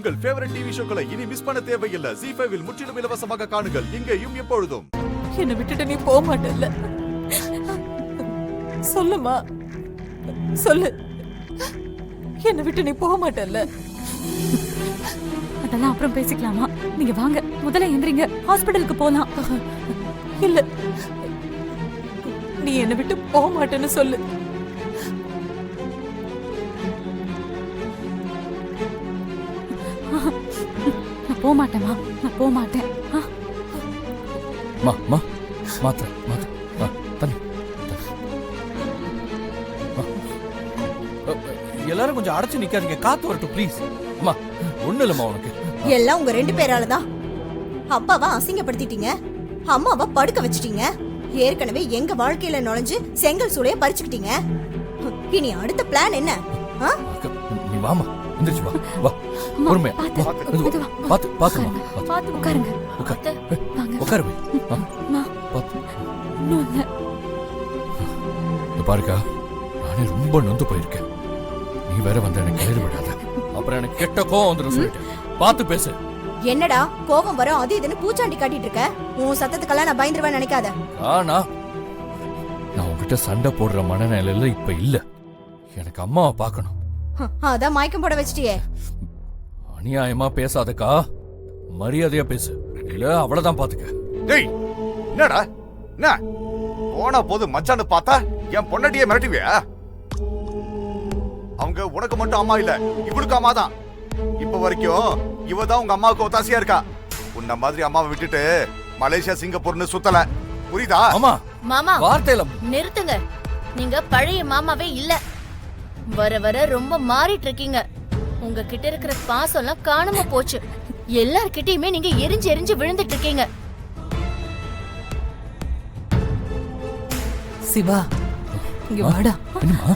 உங்கள் favourite TV ஷோக்களை இனி miss பண்ண தேவையில்லை. ZEE5 இல் முற்றிலும் இலவசமாக காணுங்கள். இங்கேயும் எப்பொழுதும். என்னை விட்டுட்டு நீ போக மாட்டல்ல? சொல்லுமா, சொல்லு. என்னை விட்டு நீ போக மாட்டல்ல? அதெல்லாம் அப்புறம் பேசிக்கலாமா? நீங்க வாங்க, முதல்ல எந்திரிங்க, ஹாஸ்பிடலுக்கு போலாம். இல்ல, நீ என்னை விட்டு போக மாட்டேன்னு சொல்லு. நான் போக மாட்டேமா, நான் போக மாட்டேன். எல்லாரும் கொஞ்சம் அடைச்சு நிக்காதீங்க, காத்து வரட்டும் ப்ளீஸ். அம்மா ஒண்ணு இல்லம்மா, உனக்கு எல்லாம் உங்க 2 பேராலதான். அப்பாவை அசிங்கப்படுத்திட்டீங்க, அம்மாவை படுக்க வச்சிட்டீங்க. ஏற்கனவே எங்க வாழ்க்கையில நுழைஞ்சு செங்கல் சூளைய பறிச்சுக்கிட்டீங்க. இனி அடுத்த பிளான் என்ன? நீ வாமா, எந்திரிச்சு வா. வா பொறுமையா, பாத்து பாத்துமா, பாத்து உட்காருங்க. உட்காரு போய் பாருக்கா. நானே ரொம்ப நொந்து போயிருக்கேன். நீ வேற வந்து எனக்கு கேள்வி விடாத, அப்புறம் எனக்கு கெட்ட கோவம் வந்துடும் சொல்லிட்டேன். பாத்து பேசு. என்னடா கோபம் வரும் அது இதுன்னு பூச்சாண்டி காட்டிட்டு இருக்க? உன் சத்தத்துக்கெல்லாம் நான் பயந்துருவேன் நினைக்காத. நான் உன்கிட்ட சண்டை போடுற மனநிலையில இப்ப இல்ல. எனக்கு அம்மாவை பார்க்கணும். அதான் மயக்கம் போட வச்சிட்டியே. அநியாயமா பேசாதக்கா, மரியாதையா பேசு, இல்ல அவ்வளவுதான் பாத்துக்க. டேய், என்னடா என்ன போனா போது மச்சான்னு பார்த்தா என் பொண்டாட்டியே மிரட்டுவியா? அவங்க உனக்கு மட்டும் அம்மா இல்ல, இவளுக்கு அம்மா தான். இப்ப வரைக்கும் இவ தான் உங்க அம்மாவுக்கு ஒத்தாசையா இருக்கா. உன்ன மாதிரி அம்மாவை விட்டுட்டு மலேசியா சிங்கப்பூர்னு சுத்தல, புரியுதா? ஆமா மாமா, வார்த்தையில நிறுத்துங்க. நீங்க பழைய மாமாவே இல்ல, வர வர ரொம்ப மாறிட்டு இருக்கீங்க. உங்ககிட்ட இருக்கிற பாசம் எல்லாம் காணாம போச்சு. எல்லார்கிட்டயுமே நீங்க எரிஞ்சு எரிஞ்சு விழுந்துட்டு இருக்கீங்க. சிவா, இங்க வாடா. என்னம்மா?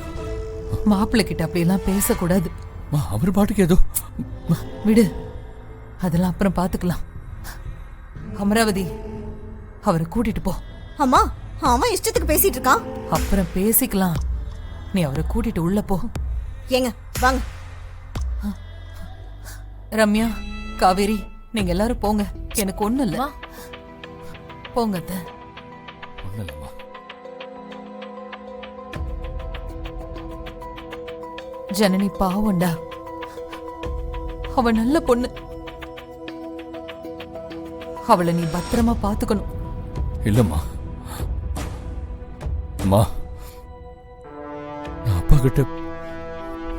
மாப்பிள்ளை கிட்ட அப்படி எல்லாம் பேசக்கூடாது. அவர் பாட்டுக்கு ஏதோ விடு, அதெல்லாம் அப்புறம் பாத்துக்கலாம். அமராவதி, அவரை கூட்டிட்டு போ. அம்மா, அவன் இஷ்டத்துக்கு பேசிட்டு இருக்கான். அப்புறம் பேசிக்கலாம், நீ அவரை கூட்டிட்டு உள்ள போ. ஏங்க வாங்க. ரம்யா, காவேரி, நீங்க எல்லாரும் போங்க. எனக்கு ஒண்ணு இல்ல, போங்க. ஒண்ணு இல்லம்மா. ஜனனி பாவண்டா, அவ நல்ல பொண்ணு. அவளை நீ பத்திரமா பாத்துக்கணும். இல்லம்மா, அம்மா, நான் அப்பா கிட்ட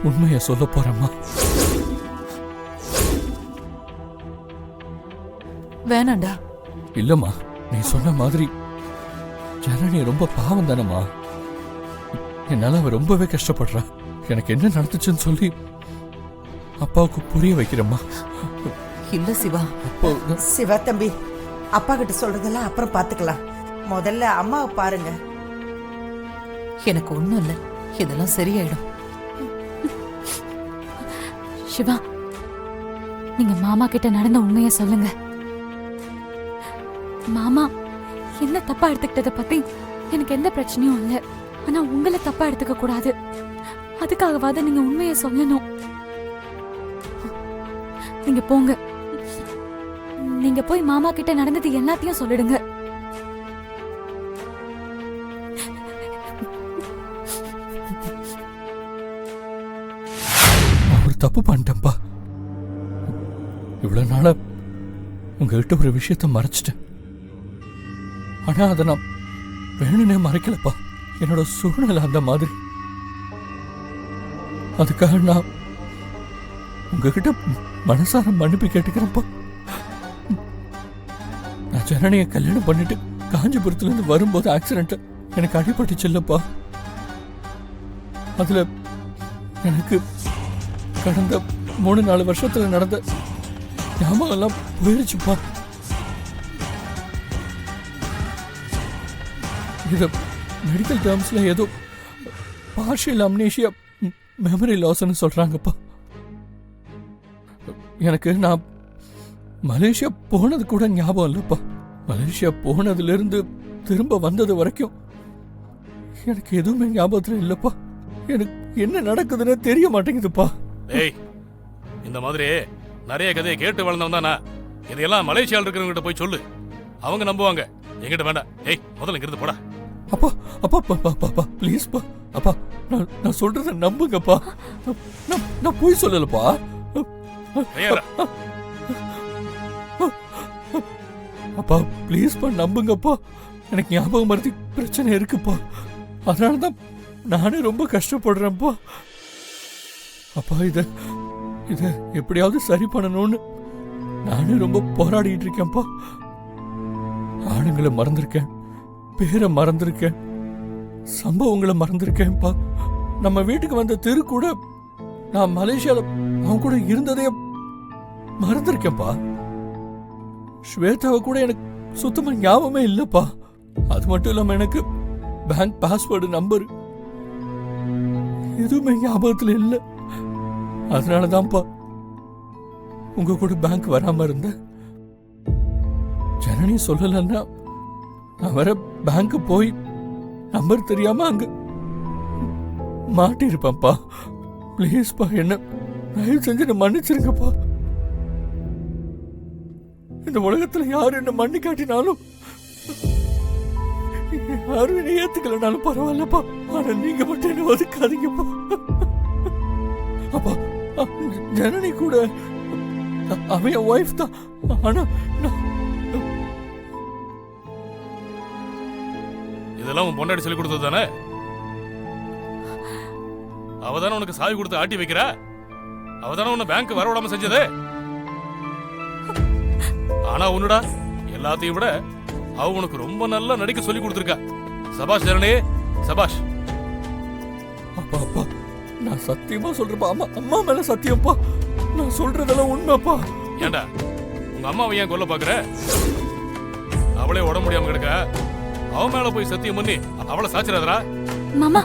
உண்மைய சொல்ல போறேம்மா. வேணாண்டா. இல்லம்மா, நீ சொன்ன மாதிரி ஜனனி ரொம்ப பாவம் தானம்மா. என்னால அவ ரொம்பவே கஷ்டப்படுறா. எனக்கு என்ன நடந்துச்சுன்னு சொல்லி அப்பாவுக்கு புரிய வைக்கிறேம்மா. இல்ல சிவா. சிவா தம்பி, அப்பா கிட்ட சொல்றதெல்லாம் அப்புறம் பாத்துக்கலாம். முதல்ல அம்மாவை பாருங்க. எனக்கு ஒண்ணும் இல்ல, இதெல்லாம் சரியாயிடும். சிவா, நீங்க மாமா கிட்ட நடந்த உண்மைய சொல்லுங்க. மாமா என்ன தப்பா எடுத்துக்கிட்டத பத்தி எனக்கு எந்த பிரச்சனையும் இல்ல. ஆனா உங்களை தப்பா எடுத்துக்க கூடாது. அதுக்காகவாத நீங்க உண்மைய சொல்லணும். நீங்க போங்க, நீங்க போய் மாமா கிட்ட நடந்தது எல்லாத்தையும் சொல்லிடுங்க. அவர் தப்பு பண்ணிட்டேன்ப்பா. இவ்வளவு நாளா உங்ககிட்ட ஒரு விஷயத்த மறைச்சிட்டேன். ஆனா அதை நான் வேணும்னே மறைக்கலப்பா. என்னோட சூழ்நிலை அந்த மாதிரி. அதுக்காக நான் உங்ககிட்ட மனசார மன்னிப்பு கேட்டுக்கிறேன்ப்பா. நான் ஜனனிய கல்யாணம் பண்ணிட்டு காஞ்சிபுரத்துல இருந்து வரும்போது ஆக்சிடென்ட் எனக்கு அடிபட்டுச்சு இல்லப்பா. அதுல எனக்கு கடந்த 3-4 வருஷத்துல நடந்த ஞாபகம் எல்லாம் போயிடுச்சுப்பா. இத மெடிக்கல் டேர்ம்ஸ்ல ஏதோ பார்ஷியல் அம்னீஷியா மெமரி லாஸ்ன்னு சொல்றாங்கப்பா. எனக்கு நான் மலேசியா போனது கூட ஞாபகம் இல்லப்பா. மலேசியா போனதுல இருந்து திரும்ப வந்தது வரைக்கும் எனக்கு எதுவுமே ஞாபகத்துல இல்லப்பா. எனக்கு என்ன நடக்குதுன்னு தெரிய மாட்டேங்குதுப்பா. ஏய், இந்த மாதிரி நிறைய கதையை கேட்டு வளர்ந்தவன் தானா? இதையெல்லாம் மலேசியாவில் இருக்கிறவங்க போய் சொல்லு, அவங்க நம்புவாங்க. என்கிட்ட வேண்டாம். ஏய், முதல்ல இங்கிருந்து போடா. அப்பா அப்பா அப்பா அப்பா ப்ளீஸ் பா. அப்பா நான் சொல்றத நம்புங்கப்பா. நான் போய் சொல்லலப்பா. ஐயா, அப்பா ப்ளீஸ் பா, நம்புங்கப்பா. எனக்கு ஞாபகம் மறதி பிரச்சனை இருக்குப்பா. அதனால தான் நானே ரொம்ப கஷ்டப்படுறேன்ப்பா. அப்பா இத எப்படியாவது சரி பண்ணணும்னு நானே ரொம்ப போராடிட்டு இருக்கேன்ப்பா. ஆளுங்களை மறந்திருக்கேன், பேரை மறந்திருக்கேன், சம்பவங்களை மறந்திருக்கேன்ப்பா. நம்ம வீட்டுக்கு வந்த தெரு கூட நான் மலேசியால அவன் கூட இருந்ததே மறந்திருக்கேன்ப்பா. ஸ்வேதாவை கூட எனக்கு சுத்தமா ஞாபகமே இல்லப்பா. அது மட்டும் இல்லாம எனக்கு பேங்க் பாஸ்வேர்டு நம்பர் எதுவுமே ஞாபகத்துல இல்லை. அதனாலதான்ப்பா உங்க கூட பேங்க் வராம இருந்தேன். ஜனனி சொல்லலன்னா நான் வர பேங்க் போய் நம்பர் தெரியாம அங்க மாட்டிருப்பேன்ப்பா. ப்ளீஸ்ப்பா, என்ன தயவு செஞ்சு மன்னிச்சிருங்கப்பா. இந்த உலகத்துல யாரு என்ன மண்ணி காட்டினாலும், யாரும் என்ன ஏத்துக்கலனாலும் பரவாயில்லப்பா. ஆனா நீங்க மட்டும் என்ன ஒதுக்காதீங்கப்பா. அப்பா, ஜனனி கூட அவன் என் ஒய்ஃப் தான். ஆனா இதெல்லாம் உன் பொண்டாடி சொல்லி கொடுத்தது தானே? அவதானே உனக்கு சாவி கொடுத்து ஆட்டி வைக்கிறா? அவதானே உன்னை பேங்க் வர விடாம செஞ்சது? ஆனா உன்னுடா எல்லாத்தையும் விட அவ உனக்கு ரொம்ப நல்லா நடிக்க சொல்லி கொடுத்துருக்கா. சபாஷ் ஜனனி, சபாஷ். அப்பா அப்பா, நான் சத்தியமா சொல்றப்பா. அம்மா மேல சத்தியம்ப்பா, நான் சொல்றதெல்லாம் உண்மைப்பா. ஏண்டா உங்க அம்மாவை ஏன் கொல்ல பாக்குற? அவளே உட முடியாம கிடக்க, அவன் மேல போய் சத்தியம் பண்ணி அவளை சாச்சிடாதரா. மாமா,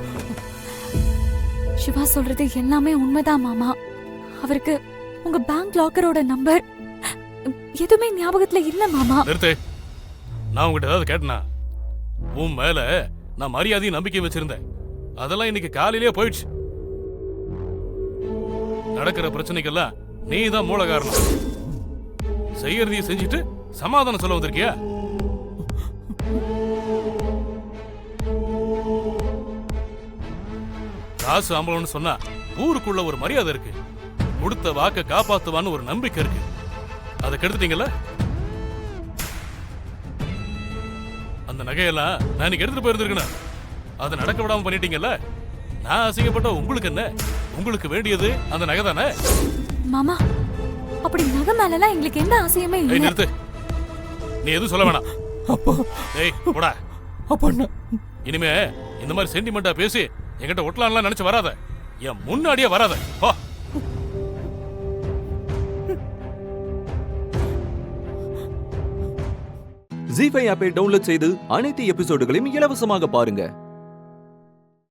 சிவா சொல்றது எல்லாமே உண்மைதான் மாமா. அவருக்கு உங்க பேங்க் லாக்கரோட நம்பர் எதுவுமே ஞாபகத்துல இல்ல மாமா. நிறுத்து. நான் உங்ககிட்ட ஏதாவது கேட்டனா? உன் மேல நான் மரியாதையும் நம்பிக்கை வச்சிருந்தேன். அதெல்லாம் இன்னைக்கு காலையிலேயே போயிடுச்சு. நடக்கிற பிரச்சனைக்கெல்லாம் நீ தான் மூல காரணம். செய்யறதையும் செஞ்சுட்டு சமாதானம் சொல்ல வந்திருக்கியா? காசு அம்பளம்னு சொன்னா ஊருக்குள்ள ஒரு மரியாதை இருக்கு. கொடுத்த வாக்க காப்பாத்துவான்னு ஒரு நம்பிக்கை இருக்கு. அதை கெடுத்துட்டீங்கல்ல? அந்த நகையெல்லாம் நான் இன்னைக்கு எடுத்துட்டு போயிருந்திருக்கேன். அதை நடக்க விடாம பண்ணிட்டீங்கல்ல. நான் அசிங்கப்பட்ட உங்களுக்கு என்ன? உங்களுக்கு வேண்டியது அந்த நகை தானே? மாமா, அப்படி நகை மேலலாம் எங்களுக்கு எந்த ஆசையுமே ஏய், இல்ல. நிறுத்து. நீ எதுவும் சொல்ல வேணாம். அப்பா ஏய், போடா. அப்பா, இனிமே இந்த மாதிரி சென்டிமெண்டா பேசி என்கிட்ட ஒட்டலாம்லாம் நினைச்சு வராத. என் முன்னாடியே வராத. போ. ஜீ5 ஆப்பை டவுன்லோட் செய்து அனைத்து எபிசோடுகளையும் இலவசமாக பாருங்க.